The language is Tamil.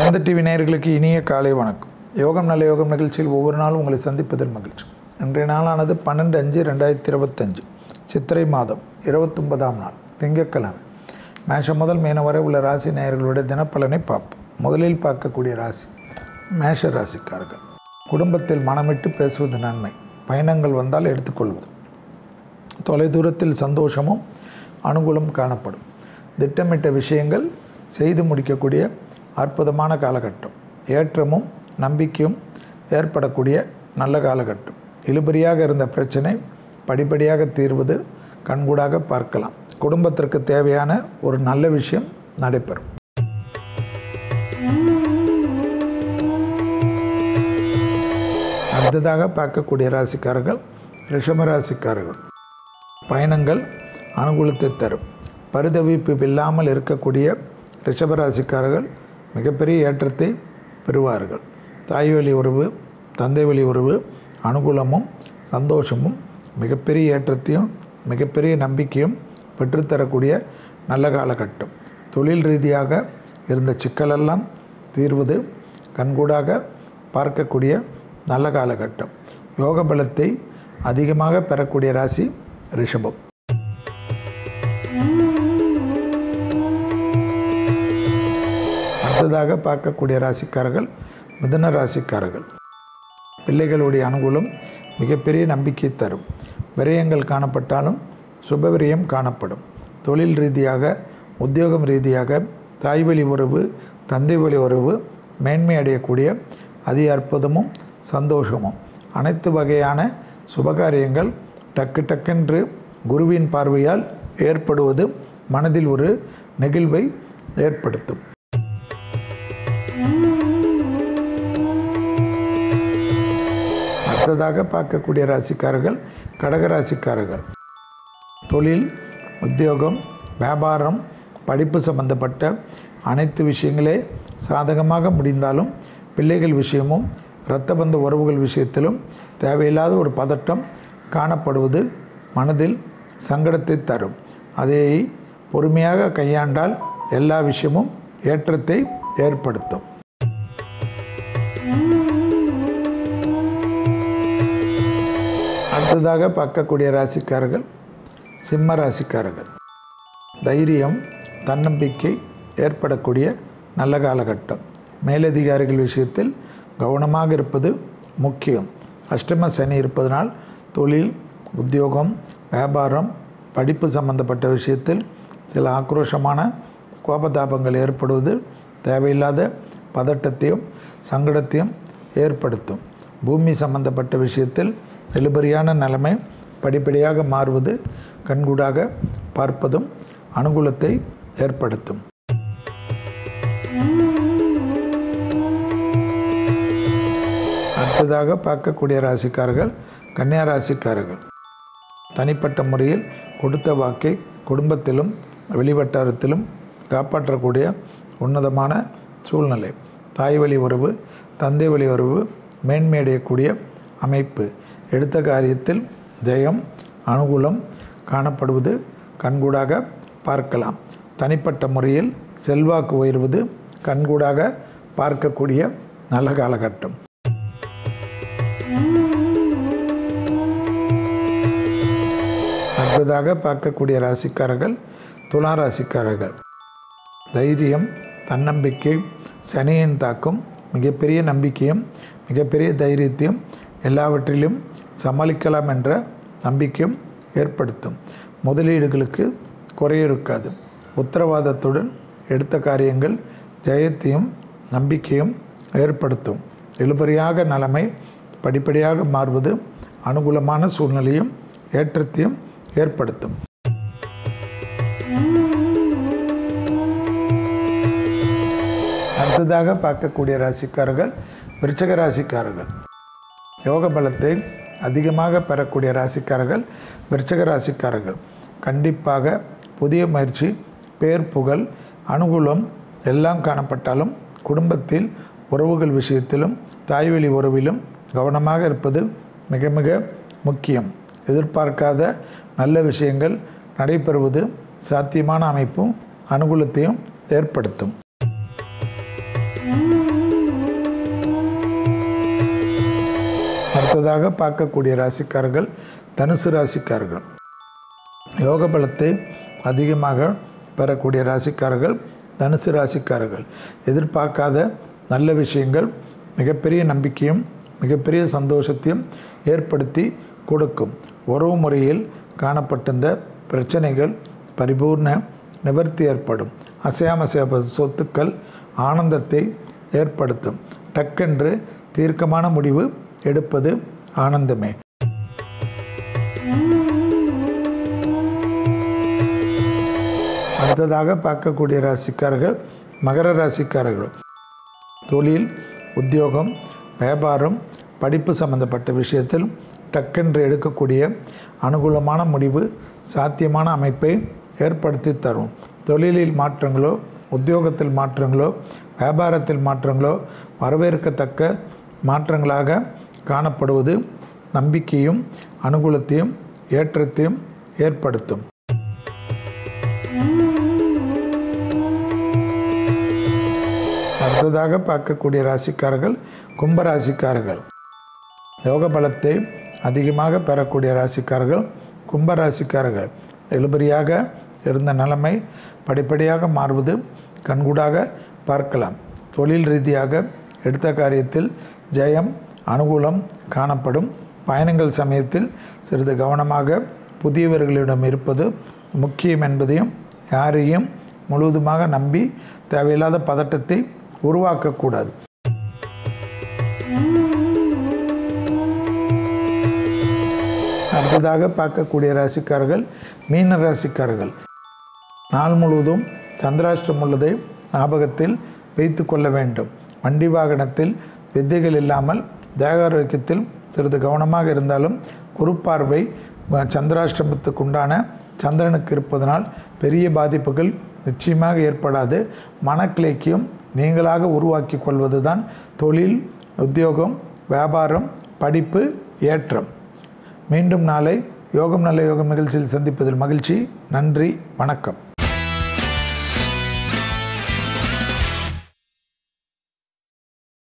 வேந்த டிவி நேயர்களுக்கு இனிய காலை வணக்கம். யோகம் நல்ல யோகம் நிகழ்ச்சியில் ஒவ்வொரு நாளும் உங்களை சந்திப்பதில் மகிழ்ச்சி. இன்றைய நாளானது 12/5/2025 சித்திரை மாதம் 29ஆம் நாள் திங்கட்கிழமை. மேஷம் முதல் மீனம் வரை உள்ள ராசி நேயர்களுடைய தினப்பலனை பார்ப்போம். முதலில் பார்க்கக்கூடிய ராசி மேஷ ராசிக்காரர்கள். குடும்பத்தில் மனமிட்டு பேசுவது நன்மை. பயணங்கள் வந்தால் எடுத்துக்கொள்வது. தொலைதூரத்தில் சந்தோஷமும் அனுகூலம் காணப்படும். திட்டமிட்ட விஷயங்கள் செய்து முடிக்கக்கூடிய அற்புதமான காலகட்டம். ஏற்றமும் நம்பிக்கையும் ஏற்படக்கூடிய நல்ல காலகட்டம். இழுபறியாக இருந்த பிரச்சனை படிப்படியாக தீர்வது கண்கூடாக பார்க்கலாம். குடும்பத்திற்கு தேவையான ஒரு நல்ல விஷயம் நடைபெறும். அடுத்ததாக பார்க்கக்கூடிய ராசிக்காரர்கள் ரிஷப ராசிக்காரர்கள். பயணங்கள் அனுகூலத்தை தரும். பரிதவிப்பு இல்லாமல் இருக்கக்கூடிய ரிஷபராசிக்காரர்கள் மிகப்பெரிய ஏற்றத்தை பெறுவார்கள். தாய் வழி உறவு, தந்தை வழி உறவு அனுகூலமும் சந்தோஷமும் மிகப்பெரிய ஏற்றத்தையும் மிகப்பெரிய நம்பிக்கையும் பெற்றுத்தரக்கூடிய நல்ல காலகட்டம். தொழில் ரீதியாக இருந்த சிக்கலெல்லாம் தீர்வது கண்கூடாக பார்க்கக்கூடிய நல்ல காலகட்டம். யோக பலத்தை அதிகமாக பெறக்கூடிய ராசி ரிஷபம். அடுத்ததாக பார்க்கக்கூடிய ராசிக்காரர்கள் மிதுன ராசிக்காரர்கள். பிள்ளைகளுடைய அனுகூலம் மிகப்பெரிய நம்பிக்கை தரும். விரயங்கள் காணப்பட்டாலும் சுபவிரயம் காணப்படும். தொழில் ரீதியாக உத்தியோகம் ரீதியாக தாய் வழி உறவு தந்தை வழி உறவு மேன்மை அடையக்கூடிய அதி அற்புதமும் சந்தோஷமும். அனைத்து வகையான சுபகாரியங்கள் டக்கு டக்கென்று குருவின் பார்வையால் ஏற்படுவது மனதில் ஒரு நெகிழ்வை ஏற்படுத்தும். அடுத்ததாக பார்க்கக்கூடிய ராசிக்காரர்கள் கடகராசிக்காரர்கள். தொழில் உத்தியோகம் வியாபாரம் படிப்பு சம்பந்தப்பட்ட அனைத்து விஷயங்களே சாதகமாக முடிந்தாலும் பிள்ளைகள் விஷயமும் இரத்த பந்த உறவுகள் விஷயத்திலும் தேவையில்லாத ஒரு பதட்டம் காணப்படுவது மனதில் சங்கடத்தை தரும். அதை பொறுமையாக கையாண்டால் எல்லா விஷயமும் ஏற்றத்தை ஏற்படுத்தும். அடுத்ததாக பார்க்கக்கூடிய ராசிக்காரர்கள் சிம்ம ராசிக்காரர்கள். தைரியம் தன்னம்பிக்கை ஏற்படக்கூடிய நல்ல காலகட்டம். மேலதிகாரிகள் விஷயத்தில் கவனமாக இருப்பது முக்கியம். அஷ்டம சனி இருப்பதனால் தொழில் உத்தியோகம் வியாபாரம் படிப்பு சம்பந்தப்பட்ட விஷயத்தில் சில ஆக்ரோஷமான கோபதாபங்கள் ஏற்படுவது தேவையில்லாத பதட்டத்தையும் சங்கடத்தையும் ஏற்படுத்தும். பூமி சம்பந்தப்பட்ட விஷயத்தில் இழுபறியான நிலைமை படிப்படியாக மாறுவது கண்கூடாக பார்ப்பதும் அனுகூலத்தை ஏற்படுத்தும். அடுத்ததாக பார்க்கக்கூடிய ராசிக்காரர்கள் கன்னியா ராசிக்காரர்கள். தனிப்பட்ட முறையில் கொடுத்த வாக்கை குடும்பத்திலும் வெளிவட்டாரத்திலும் காப்பாற்றக்கூடிய உன்னதமான சூழ்நிலை. தாய் வழி உறவு தந்தை வழி உறவு மேன்மையடையக்கூடிய அமைப்பு. எடுத்த காரியத்தில் ஜெயம் அனுகூலம் காணப்படுவது கண்கூடாக பார்க்கலாம். தனிப்பட்ட முறையில் செல்வாக்கு உயர்வது கண்கூடாக பார்க்கக்கூடிய நல்ல காலகட்டம். அடுத்ததாக பார்க்கக்கூடிய ராசிக்காரர்கள் துலா ராசிக்காரர்கள். தைரியம் தன்னம்பிக்கை சனியின் தாக்கம் மிகப்பெரிய நம்பிக்கையும் மிகப்பெரிய தைரியத்தையும் எல்லாவற்றிலும் சமாளிக்கலாம் என்ற நம்பிக்கையும் ஏற்படுத்தும். முதலீடுகளுக்கு குறையிருக்காது. உத்தரவாதத்துடன் எடுத்த காரியங்கள் ஜெயத்தையும் நம்பிக்கையும் ஏற்படுத்தும். இழுபறியாக நிலைமை படிப்படியாக மாறுவது அனுகூலமான சூழ்நிலையும் ஏற்றத்தையும் ஏற்படுத்தும். அடுத்ததாக பார்க்கக்கூடிய ராசிக்காரர்கள் விருச்சிக ராசிக்காரர்கள். யோக பலத்தை அதிகமாக பெறக்கூடிய ராசிக்காரர்கள் விருச்சிக ராசிக்காரர்கள். கண்டிப்பாக புதிய முயற்சி பேர் புகழ் அனுகூலம் எல்லாம் காணப்பட்டாலும் குடும்பத்தில் உறவுகள் விஷயத்திலும் தாய்வழி உறவிலும் கவனமாக இருப்பது மிக மிக முக்கியம். எதிர்பார்க்காத நல்ல விஷயங்கள் நடைபெறுவது சாத்தியமான அமைப்பும் அனுகூலத்தையும் ஏற்படுத்தும். அடுத்ததாக பார்க்கக்கூடிய ராசிக்காரர்கள் தனுசு ராசிக்காரர்கள். யோக பலத்தை அதிகமாக பெறக்கூடிய ராசிக்காரர்கள் தனுசு ராசிக்காரர்கள். எதிர்பார்க்காத நல்ல விஷயங்கள் மிகப்பெரிய நம்பிக்கையும் மிகப்பெரிய சந்தோஷத்தையும் ஏற்படுத்தி கொடுக்கும். உறவு முறையில் காணப்பட்டிருந்த பிரச்சனைகள் பரிபூர்ண நிவர்த்தி ஏற்படும். அசையாமசைய சொத்துக்கள் ஆனந்தத்தை ஏற்படுத்தும். டக்கென்று தீர்க்கமான முடிவு எடுப்பது ஆனந்தமே. அடுத்ததாக பார்க்கக்கூடிய ராசிக்காரர்கள் மகர ராசிக்காரர்கள். தொழில், உத்தியோகம், வியாபாரம், படிப்பு சம்பந்தப்பட்ட விஷயத்தில் டக்கென்று எடுக்கக்கூடிய அனுகூலமான முடிவு சாத்தியமான அமைப்பை ஏற்படுத்தி தரும். தொழிலில் மாற்றங்களோ, உத்தியோகத்தில் மாற்றங்களோ, வியாபாரத்தில் மாற்றங்களோ வரவேற்கத்தக்க மாற்றங்களாக காணப்படுவது நம்பிக்கையும் அனுகூலத்தையும் ஏற்றத்தையும் ஏற்படுத்தும். அடுத்ததாக பார்க்கக்கூடிய ராசிக்காரர்கள் கும்பராசிக்காரர்கள். யோக பலத்தை அதிகமாக பெறக்கூடிய ராசிக்காரர்கள் கும்பராசிக்காரர்கள். இழுபறியாக இருந்த நிலைமை படிப்படியாக மாறுவது கண்கூடாக பார்க்கலாம். தொழில் ரீதியாக எடுத்த காரியத்தில் ஜெயம் அனுகூலம் காணப்படும். பயணங்கள் சமயத்தில் சிறிது கவனமாக புதியவர்களிடம் இருப்பது முக்கியம் என்பதையும் யாரையும் முழுவதுமாக நம்பி தேவையில்லாத பதட்டத்தை உருவாக்கக்கூடாது. அடுத்ததாக பார்க்கக்கூடிய ராசிக்காரர்கள் மீன ராசிக்காரர்கள். நாள் முழுவதும் சந்திராஷ்டிரம் உள்ளதை ஞாபகத்தில் வைத்து கொள்ள வேண்டும். வண்டி வாகனத்தில் வித்தைகள் இல்லாமல் தேகாரோக்கியத்தில் சிறிது கவனமாக இருந்தாலும் குறுப்பார்வை சந்திராஷ்டிரமத்துக்கு உண்டான சந்திரனுக்கு இருப்பதனால் பெரிய பாதிப்புகள் நிச்சயமாக ஏற்படாது. மனக்கிளைக்கும் நீங்களாக உருவாக்கி கொள்வது தான் தொழில், உத்தியோகம், வியாபாரம், படிப்பு ஏற்றம். மீண்டும் நாளை யோகம் நல்ல யோகம் நிகழ்ச்சியில் சந்திப்பதில் மகிழ்ச்சி. நன்றி, வணக்கம்.